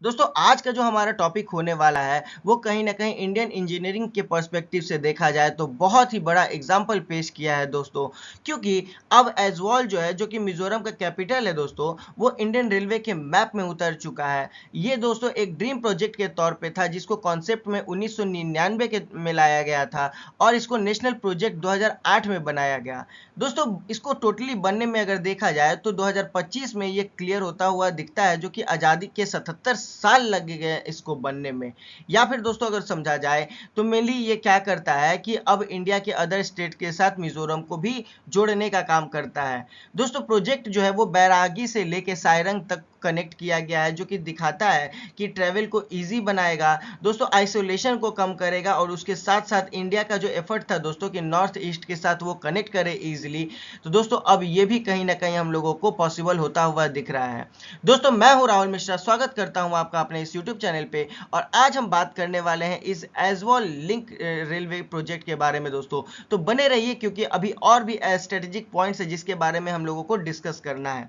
दोस्तों आज का जो हमारा टॉपिक होने वाला है वो कहीं न कहीं इंडियन इंजीनियरिंग के पर्सपेक्टिव से देखा जाए तो बहुत ही बड़ा एग्जाम्पल पेश किया है दोस्तों। क्योंकि अब ऐज़वाल जो है जो कि मिज़ोरम का कैपिटल है दोस्तों, वो इंडियन रेलवे के मैप में उतर चुका है। ये दोस्तों एक ड्रीम प्रोजेक्ट के तौर पे था जिसको कॉन्सेप्ट में 1999 के में लाया गया था और इसको नेशनल प्रोजेक्ट 2008 में बनाया गया। दोस्तों इसको टोटली बनने में अगर देखा जाए तो 2025 में ये क्लियर होता हुआ दिखता है, जो कि आज़ादी के 77 साल लग गए इसको बनने में। या फिर दोस्तों अगर समझा जाए तो मेनली ये क्या करता है कि अब इंडिया के अदर स्टेट के साथ मिजोरम को भी जोड़ने का काम करता है। दोस्तों प्रोजेक्ट जो है वो बैरागी से लेके सायरंग तक कनेक्ट किया गया है, जो कि दिखाता है कि ट्रैवल को इजी बनाएगा दोस्तों, आइसोलेशन को कम करेगा और उसके साथ साथ इंडिया का जो एफर्ट था दोस्तों कि नॉर्थ ईस्ट के साथ वो कनेक्ट करे इजीली। तो दोस्तों अब ये भी कहीं ना कहीं हम लोगों को पॉसिबल होता हुआ दिख रहा है। दोस्तों मैं हूं राहुल मिश्रा, स्वागत करता हूं आपका अपने इस यूट्यूब चैनल पे। और आज हम बात करने वाले हैं इस ऐज़वाल लिंक रेलवे प्रोजेक्ट के बारे में दोस्तों। तो बने रहिए क्योंकि अभी और भी स्ट्रेटेजिक पॉइंट्स है जिसके बारे में हम लोगों को डिस्कस करना है।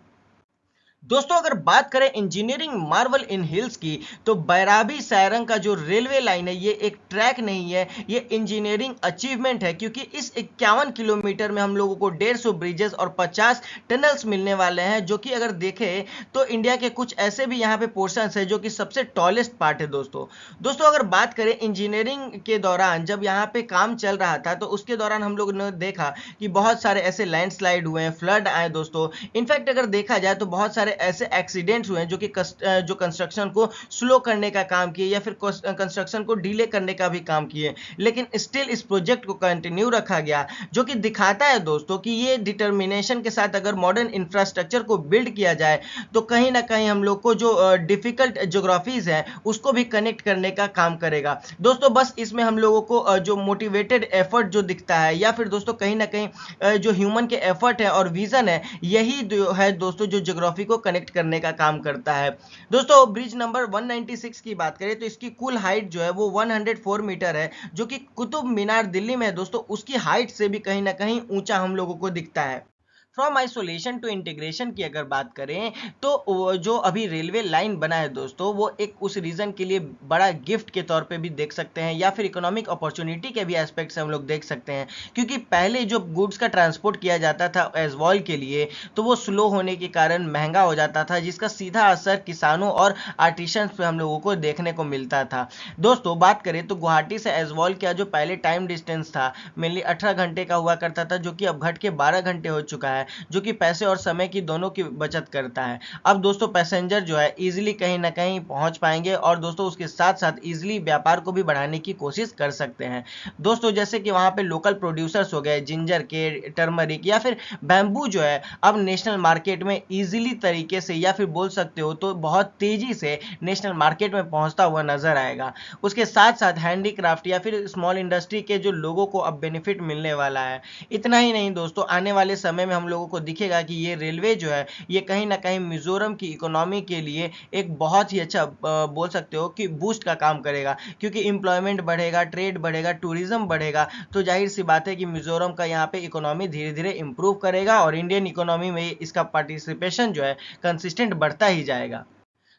दोस्तों अगर बात करें इंजीनियरिंग मार्वल इन हिल्स की, तो बैराबी सारंग का जो रेलवे लाइन है ये एक ट्रैक नहीं है, ये इंजीनियरिंग अचीवमेंट है। क्योंकि इस 51 किलोमीटर में हम लोगों को 150 ब्रिजेस और 50 टनल्स मिलने वाले हैं, जो कि अगर देखें तो इंडिया के कुछ ऐसे भी यहाँ पे पोर्शंस है जो कि सबसे टॉलेस्ट पार्ट है दोस्तों। दोस्तों अगर बात करें इंजीनियरिंग के दौरान जब यहाँ पे काम चल रहा था तो उसके दौरान हम लोगों ने देखा कि बहुत सारे ऐसे लैंडस्लाइड हुए हैं, फ्लड आए दोस्तों। इनफैक्ट अगर देखा जाए तो बहुत सारे ऐसे एक्सीडेंट्स हुए हैं जो कि जो कंस्ट्रक्शन को स्लो करने का काम किए या फिर कंस्ट्रक्शन को डिले करने का भी काम किए, लेकिन स्टिल इस प्रोजेक्ट को कंटिन्यू रखा गया, जो कि दिखाता है दोस्तों कि ये डिटर्मिनेशन के साथ अगर मॉडर्न इंफ्रास्ट्रक्चर को बिल्ड किया जाए तो कहीं ना कहीं हम लोग को जो डिफिकल्ट ज्योग्राफीज है उसको भी कनेक्ट करने का काम करेगा दोस्तों। बस इसमें हम लोगों को जो मोटिवेटेड एफर्ट जो दिखता है या फिर दोस्तों कहीं ना कहीं जो ह्यूमन के एफर्ट है और विजन है, यही जो है दोस्तों जो ज्योग्राफी को कनेक्ट करने का काम करता है। दोस्तों ब्रिज नंबर 196 की बात करें तो इसकी कुल हाइट जो है वो 104 मीटर है, जो कि कुतुब मीनार दिल्ली में है दोस्तों, उसकी हाइट से भी कहीं ना कहीं ऊंचा हम लोगों को दिखता है। फ्रॉम आइसोलेशन टू इंटीग्रेशन की अगर बात करें तो जो अभी रेलवे लाइन बना है दोस्तों, वो एक उस रीजन के लिए बड़ा गिफ्ट के तौर पे भी देख सकते हैं या फिर इकोनॉमिक अपॉर्चुनिटी के भी एस्पेक्ट से हम लोग देख सकते हैं। क्योंकि पहले जो गुड्स का ट्रांसपोर्ट किया जाता था ऐज़वाल के लिए, तो वो स्लो होने के कारण महंगा हो जाता था, जिसका सीधा असर किसानों और आर्टिशंस पे हम लोगों को देखने को मिलता था। दोस्तों बात करें तो गुवाहाटी से ऐज़वाल का जो पहले टाइम डिस्टेंस था मेनली 18 घंटे का हुआ करता था, जो कि अब घट के 12 घंटे हो चुका है, जो कि पैसे और समय की दोनों की बचत करता है। अब दोस्तों पैसेंजर जो है इजीली कहीं ना कहीं पहुंच पाएंगे और दोस्तों उसके साथ साथ इजीली व्यापार को भी बढ़ाने की कोशिश कर सकते हैं दोस्तों। जैसे कि वहां पे लोकल प्रोड्यूसर्स हो गए जिंजर के, टर्मरिक या फिर बैम्बू जो है अब नेशनल मार्केट में इजीली तरीके से या फिर बोल सकते हो तो बहुत तेजी से नेशनल मार्केट में पहुंचता हुआ नजर आएगा। उसके साथ साथ हैंडीक्राफ्ट या फिर स्मॉल इंडस्ट्री के जो लोगों को अब बेनिफिट मिलने वाला है। इतना ही नहीं दोस्तों, आने वाले समय में हम लोगों को दिखेगा कि ये रेलवे जो है ये कहीं ना कहीं मिजोरम की इकोनॉमी के लिए एक बहुत ही अच्छा बोल सकते हो कि बूस्ट का काम करेगा। क्योंकि एम्प्लॉयमेंट बढ़ेगा, ट्रेड बढ़ेगा, टूरिज्म बढ़ेगा, तो जाहिर सी बात है कि मिजोरम का यहाँ पे इकोनॉमी धीरे धीरे इंप्रूव करेगा और इंडियन इकोनॉमी में इसका पार्टिसिपेशन जो है कंसिस्टेंट बढ़ता ही जाएगा।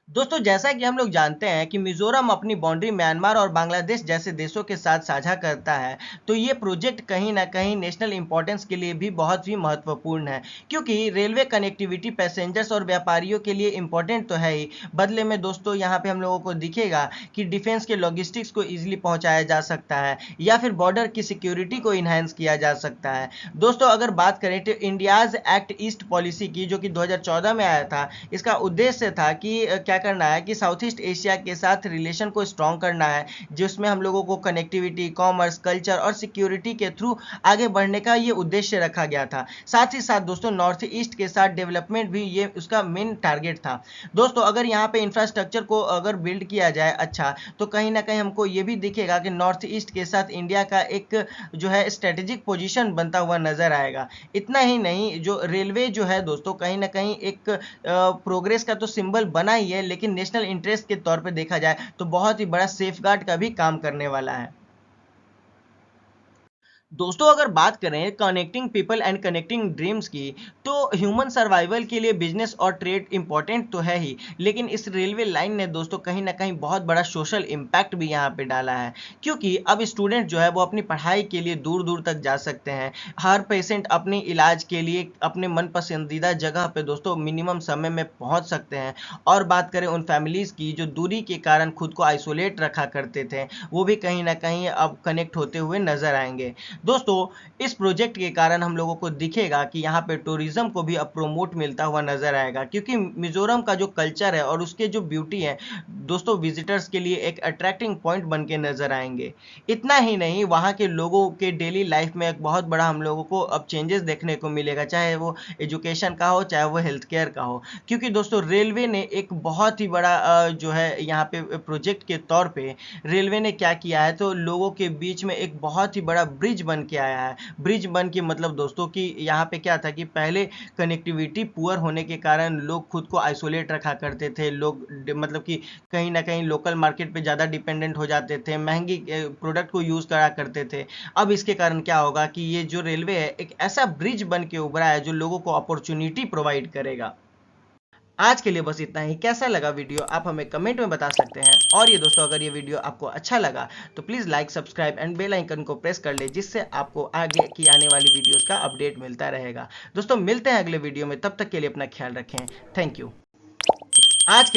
दोस्तों जैसा कि हम लोग जानते हैं कि मिजोरम अपनी बाउंड्री म्यांमार और बांग्लादेश जैसे देशों के साथ साझा करता है, तो ये प्रोजेक्ट कहीं ना कहीं नेशनल इंपॉर्टेंस के लिए भी बहुत ही महत्वपूर्ण है। क्योंकि रेलवे कनेक्टिविटी पैसेंजर्स और व्यापारियों के लिए इंपॉर्टेंट तो है ही, बदले में दोस्तों यहाँ पे हम लोगों को दिखेगा कि डिफेंस के लॉजिस्टिक्स को ईजिली पहुँचाया जा सकता है या फिर बॉर्डर की सिक्योरिटी को इन्हांस किया जा सकता है। दोस्तों अगर बात करें तो इंडियाज एक्ट ईस्ट पॉलिसी की, जो कि 2014 में आया था, इसका उद्देश्य था कि क्या करना है कि साउथ ईस्ट एशिया के साथ रिलेशन को स्ट्रॉन्ग करना है, जिसमें हम लोगों को कनेक्टिविटी, कॉमर्स, कल्चर और सिक्योरिटी के थ्रू आगे बढ़ने का ये उद्देश्य रखा गया था। साथ ही साथ दोस्तों नॉर्थ ईस्ट के साथ डेवलपमेंट भी ये उसका मेन टारगेट था। दोस्तों अगर यहाँ पे इंफ्रास्ट्रक्चर को अगर बिल्ड किया जाए अच्छा, तो कहीं ना कहीं हमको ये भी दिखेगा कि नॉर्थ ईस्ट के साथ इंडिया का एक जो है स्ट्रेटेजिक पोजीशन बनता हुआ नजर आएगा। इतना ही नहीं, जो रेलवे जो है दोस्तों कहीं ना कहीं एक प्रोग्रेस का तो सिंबल बना ही है, लेकिन नेशनल इंटरेस्ट के तौर पे देखा जाए तो बहुत ही बड़ा सेफगार्ड का भी काम करने वाला है। दोस्तों अगर बात करें connecting people and connecting dreams की, तो ह्यूमन सर्वाइवल के लिए बिजनेस और ट्रेड इंपॉर्टेंट तो है ही, लेकिन इस रेलवे लाइन ने दोस्तों कहीं ना कहीं बहुत बड़ा सोशल इम्पैक्ट भी यहाँ पे डाला है। क्योंकि अब स्टूडेंट जो है वो अपनी पढ़ाई के लिए दूर दूर तक जा सकते हैं। हर पेशेंट अपने इलाज के लिए अपने मन पसंदीदा जगह पे दोस्तों मिनिमम समय में पहुंच सकते हैं। और बात करें उन फैमिलीज़ की जो दूरी के कारण खुद को आइसोलेट रखा करते थे, वो भी कहीं ना कहीं अब कनेक्ट होते हुए नजर आएंगे। दोस्तों इस प्रोजेक्ट के कारण हम लोगों को दिखेगा कि यहाँ पे टूरिज्म को भी अब प्रोमोट मिलता हुआ नजर आएगा, क्योंकि मिजोरम का जो कल्चर है और उसके जो ब्यूटी है दोस्तों विजिटर्स के लिए एक अट्रैक्टिंग पॉइंट बन के नजर आएंगे। इतना ही नहीं, वहाँ के लोगों के डेली लाइफ में एक बहुत बड़ा हम लोगों को अब चेंजेस देखने को मिलेगा, चाहे वो एजुकेशन का हो चाहे वो हेल्थ केयर का हो। क्योंकि दोस्तों रेलवे ने एक बहुत ही बड़ा जो है यहाँ पे प्रोजेक्ट के तौर पे रेलवे ने क्या किया है, तो लोगों के बीच में एक बहुत ही बड़ा ब्रिज बन के आया है। ब्रिज बन के मतलब दोस्तों कि यहाँ पे क्या था कि पहले कनेक्टिविटी पुअर होने के कारण लोग खुद को आइसोलेट रखा करते थे। लोग मतलब कि कहीं ना कहीं लोकल मार्केट पे ज़्यादा डिपेंडेंट हो जाते थे, महंगी प्रोडक्ट को यूज़ करा करते थे। अब इसके कारण क्या होगा कि ये जो रेलवे है एक ऐसा ब्रिज बन के उभरा है जो लोगों को अपॉर्चुनिटी प्रोवाइड करेगा। आज के लिए बस इतना ही। कैसा लगा वीडियो आप हमें कमेंट में बता सकते हैं। और ये दोस्तों अगर ये वीडियो आपको अच्छा लगा तो please like subscribe and bell icon को प्रेस कर ले, जिससे आपको आगे की आने वाली वीडियोस का अपडेट मिलता रहेगा। दोस्तों मिलते हैं अगले वीडियो में, तब तक के लिए अपना ख्याल रखें। Thank you. आज के लिए